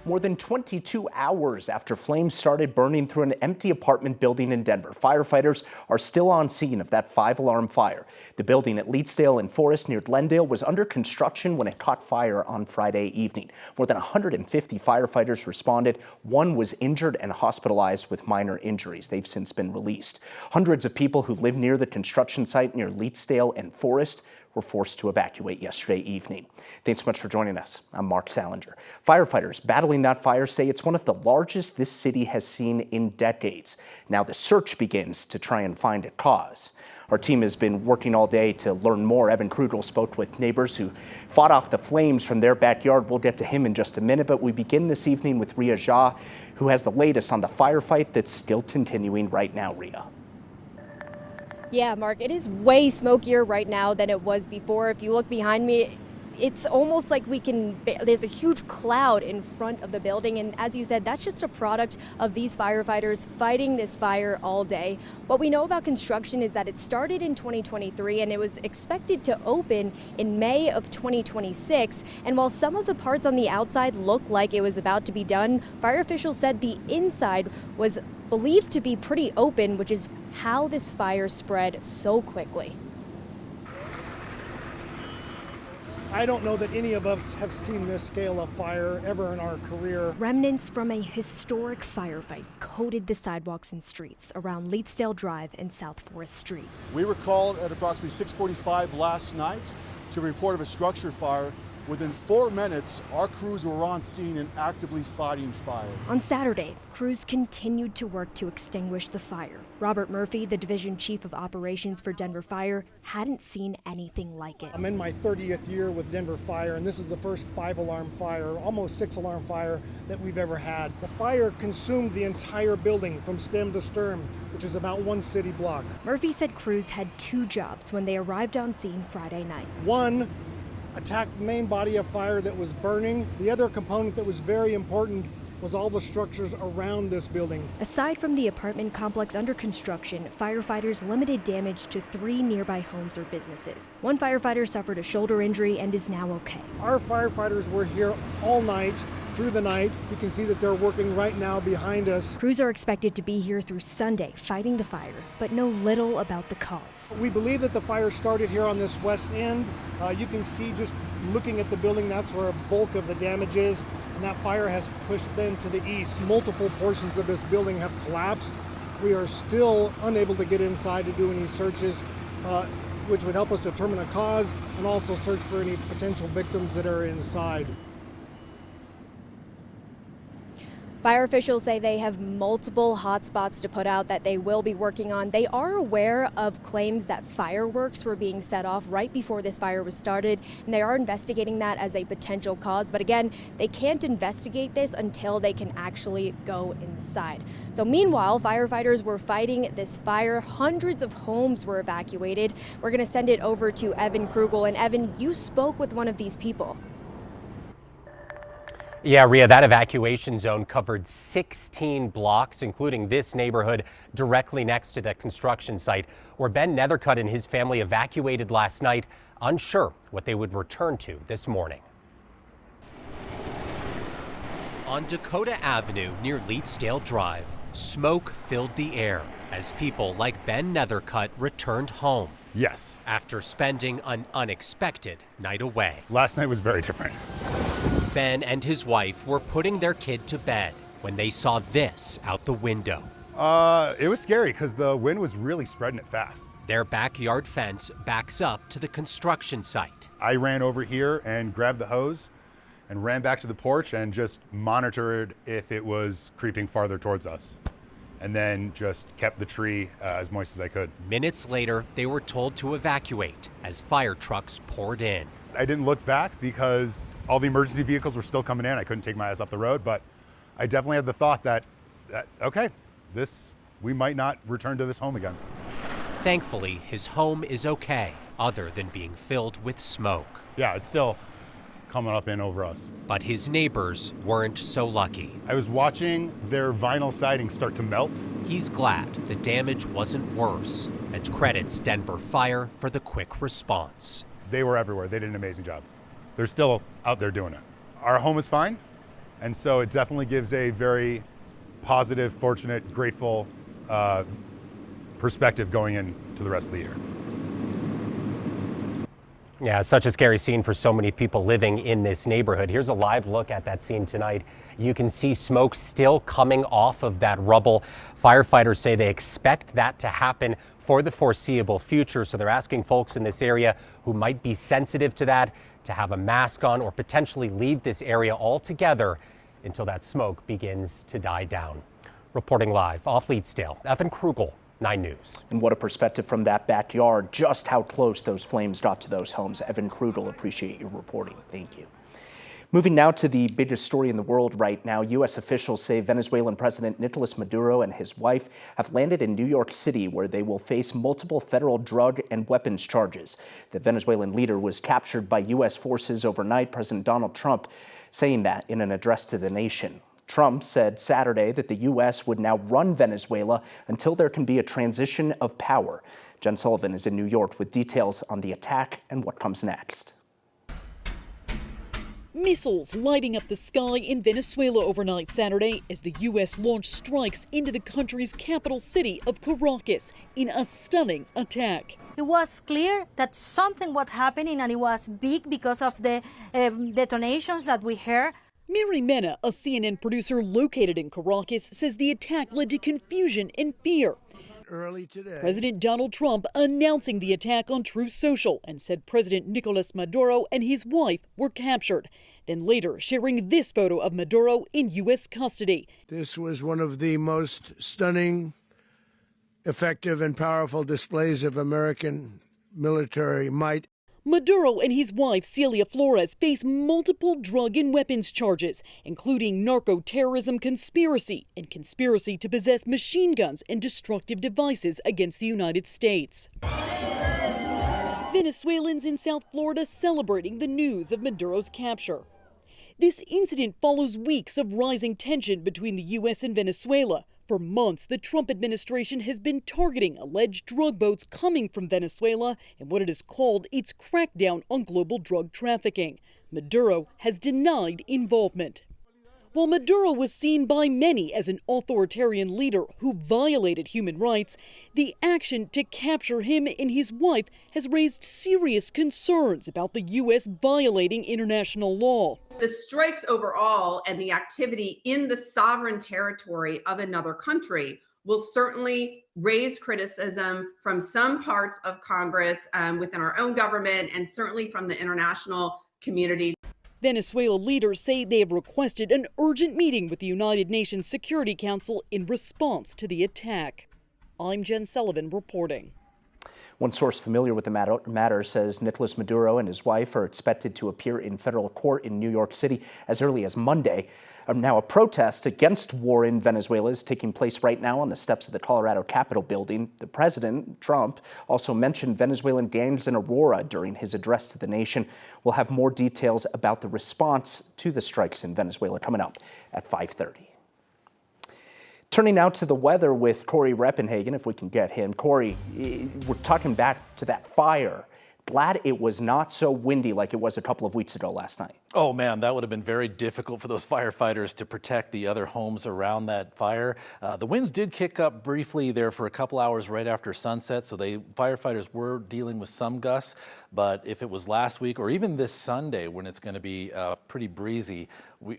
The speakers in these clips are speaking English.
more than 22 hours after flames started burning through an empty apartment building in Denver. Firefighters are still on scene of that 5-alarm fire. The building at Leetsdale and Forest near Glendale was under construction when it caught fire on Friday evening. More than 150 firefighters responded. One was injured and hospitalized with minor injuries. They've since been released. Hundreds of people who live near the construction site near Leetsdale and Forest were forced to evacuate yesterday evening. Thanks so much for joining us. I'm Mark Salinger. Firefighters battling that fire say it's one of the largest this city has seen in decades. Now the search begins to try and find a cause. Our team has been working all day to learn more. Evan Krugel spoke with neighbors who fought off the flames from their backyard. We'll get to him in just a minute, but we begin this evening with Ria Jha, who has the latest on the firefight that's still continuing right now. Ria. Yeah, Mark, it is way smokier right now than it was before. If you look behind me, it's almost like there's a huge cloud in front of the building. And as you said, that's just a product of these firefighters fighting this fire all day. What we know about construction is that it started in 2023 and it was expected to open in May of 2026. And while some of the parts on the outside look like it was about to be done, fire officials said the inside was believed to be pretty open, which is how this fire spread so quickly. I don't know that any of us have seen this scale of fire ever in our career. Remnants from a historic firefight coated the sidewalks and streets around Leetsdale Drive and South Forest Street. We were called at approximately 6:45 last night to report of a structure fire. Within 4 minutes, our crews were on scene and actively fighting fire. On Saturday, crews continued to work to extinguish the fire. Robert Murphy, the division chief of operations for Denver Fire, hadn't seen anything like it. I'm in my 30th year with Denver Fire, and this is the first 5-alarm fire, almost 6-alarm fire that we've ever had. The fire consumed the entire building from stem to stern, which is about 1 city block. Murphy said crews had 2 jobs when they arrived on scene Friday night. One, attack the main body of fire that was burning. The other component that was very important was all the structures around this building. Aside from the apartment complex under construction, firefighters limited damage to 3 nearby homes or businesses. One firefighter suffered a shoulder injury and is now okay. Our firefighters were here all night, through the night. You can see that they're working right now behind us. Crews are expected to be here through Sunday fighting the fire, but know little about the cause. We believe that the fire started here on this west end. You can see just looking at the building, that's where a bulk of the damage is. And that fire has pushed then to the east. Multiple portions of this building have collapsed. We are still unable to get inside to do any searches, which would help us determine a cause and also search for any potential victims that are inside. Fire officials say they have multiple hotspots to put out that they will be working on. They are aware of claims that fireworks were being set off right before this fire was started, and they are investigating that as a potential cause. But again, they can't investigate this until they can actually go inside. So meanwhile, firefighters were fighting this fire. Hundreds of homes were evacuated. We're going to send it over to Evan Krugel. And Evan, you spoke with one of these people. Yeah, Ria, that evacuation zone covered 16 blocks, including this neighborhood directly next to the construction site, where Ben Nethercutt and his family evacuated last night, unsure what they would return to this morning. On Dakota Avenue near Leetsdale Drive, smoke filled the air as people like Ben Nethercutt returned home. Yes. After spending an unexpected night away. Last night was very different. Ben and his wife were putting their kid to bed when they saw this out the window. It was scary because the wind was really spreading it fast. Their backyard fence backs up to the construction site. I ran over here and grabbed the hose and ran back to the porch and just monitored if it was creeping farther towards us. And then just kept the tree as moist as I could. Minutes later, they were told to evacuate as fire trucks poured in. I didn't look back because all the emergency vehicles were still coming in. I couldn't take my eyes off the road, but I definitely had the thought that okay, we might not return to this home again. Thankfully, his home is okay, other than being filled with smoke. Yeah, it's still coming up in over us. But his neighbors weren't so lucky. I was watching their vinyl siding start to melt. He's glad the damage wasn't worse and credits Denver Fire for the quick response. They were everywhere. They did an amazing job. They're still out there doing it. Our home is fine. And so it definitely gives a very positive, fortunate, grateful perspective going into the rest of the year. Yeah, such a scary scene for so many people living in this neighborhood. Here's a live look at that scene tonight. You can see smoke still coming off of that rubble. Firefighters say they expect that to happen for the foreseeable future. So they're asking folks in this area who might be sensitive to that to have a mask on or potentially leave this area altogether until that smoke begins to die down. Reporting live off Leedsdale, Evan Krugel, 9 News. And what a perspective from that backyard, just how close those flames got to those homes. Evan Krugel, appreciate your reporting. Thank you. Moving now to the biggest story in the world right now. U.S. officials say Venezuelan President Nicolas Maduro and his wife have landed in New York City, where they will face multiple federal drug and weapons charges. The Venezuelan leader was captured by U.S. forces overnight, President Donald Trump saying that in an address to the nation. Trump said Saturday that the U.S. would now run Venezuela until there can be a transition of power. Jen Sullivan is in New York with details on the attack and what comes next. Missiles lighting up the sky in Venezuela overnight Saturday as the U.S. launched strikes into the country's capital city of Caracas in a stunning attack. It was clear that something was happening, and it was big because of the detonations that we heard. Mary Mena, a CNN producer located in Caracas, says the attack led to confusion and fear. Early today, President Donald Trump announcing the attack on Truth Social and said President Nicolas Maduro and his wife were captured. Then later sharing this photo of Maduro in U.S. custody. this was one of the most stunning, effective, and powerful displays of American military might. Maduro and his wife, Celia Flores, face multiple drug and weapons charges, including narco-terrorism conspiracy and conspiracy to possess machine guns and destructive devices against the United States. Venezuelans in South Florida celebrating the news of Maduro's capture. This incident follows weeks of rising tension between the U.S. and Venezuela. For months, the Trump administration has been targeting alleged drug boats coming from Venezuela in what it has called its crackdown on global drug trafficking. Maduro has denied involvement. While Maduro was seen by many as an authoritarian leader who violated human rights, the action to capture him and his wife has raised serious concerns about the U.S. violating international law. The strikes overall and the activity in the sovereign territory of another country will certainly raise criticism from some parts of Congress, within our own government, and certainly from the international community. Venezuela leaders say they have requested an urgent meeting with the United Nations Security Council in response to the attack. I'm Jen Sullivan reporting. One source familiar with the matter says Nicolas Maduro and his wife are expected to appear in federal court in New York City as early as Monday. Now, a protest against war in Venezuela is taking place right now on the steps of the Colorado Capitol building. The president, Trump, also mentioned Venezuelan gangs in Aurora during his address to the nation. We'll have more details about the response to the strikes in Venezuela coming up at 5:30. Turning now to the weather with Corey Reppenhagen, if we can get him. Corey, we're talking back to that fire. Glad it was not so windy like it was a couple of weeks ago last night. Oh man, that would have been very difficult for those firefighters to protect the other homes around that fire. The winds did kick up briefly there for a couple hours right after sunset, so firefighters were dealing with some gusts. But if it was last week or even this Sunday when it's going to be pretty breezy,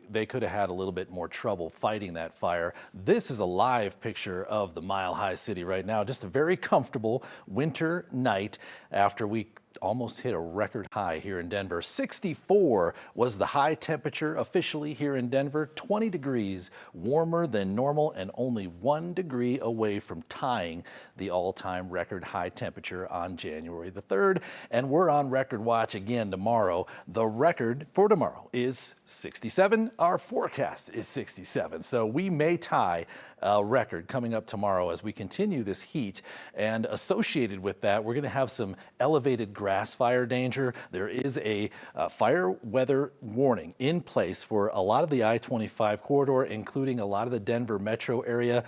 they could have had a little bit more trouble fighting that fire. This is a live picture of the Mile High City right now. Just a very comfortable winter night after we almost hit a record high here in Denver. 64 was the high temperature officially here in Denver, 20 degrees warmer than normal and only 1 degree away from tying the all-time record high temperature on January the 3rd. And we're on record watch again tomorrow. The record for tomorrow is 67. Our forecast is 67. So we may tie a record coming up tomorrow as we continue this heat. And associated with that, we're going to have some elevated grass fire danger. There is a fire weather warning in place for a lot of the I-25 corridor, including a lot of the Denver metro area.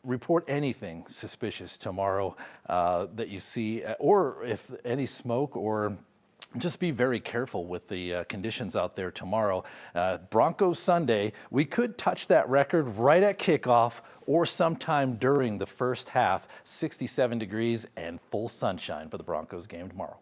Report anything suspicious tomorrow that you see, or if any smoke or just be very careful with the conditions out there tomorrow. Broncos Sunday, we could touch that record right at kickoff or sometime during the first half. 67 degrees and full sunshine for the Broncos game tomorrow.